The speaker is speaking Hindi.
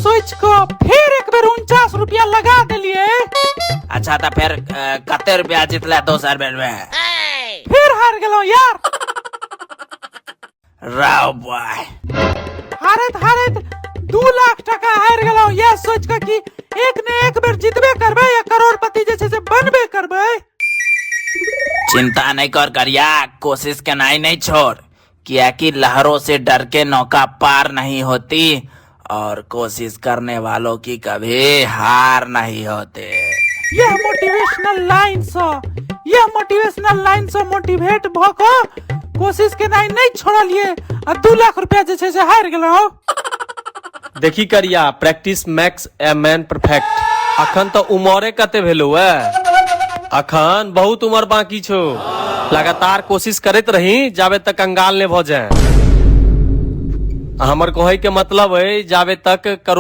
सोच को फिर एक बार 49 रुपया लगा दिलिए। अच्छा तो फिर कते रुपया जीतले 200 बेर में? फिर हार गेलो यार। राव बॉय, हारत 2 लाख टका हार गेलो। ये सोच के कि एक ने एक बार जीतबे करबे या करोड़पति जैसे से बनबे करबे। चिंता नहीं कर करिया, कोशिश करना ही नहीं छोड़, क्या कि लहरों से डर के नौका पार नहीं होती और कोशिश करने वालों की कभी हार नहीं होते। यह मोटिवेशनल लाइन से मोटिवेट भको कोशिश के नहीं छोड़लिए और 2 लाख रुपया जैसे से हार गेलो। देखी करिया, practice makes a man perfect. अखन तो उमरे कते भेलो है, अखन बहुत उम्र बाकी छो। लगातार कोशिश करते रही जावे तक कंगाल ने भ जाए। हमर कहे के मतलब है जावे तक करोड़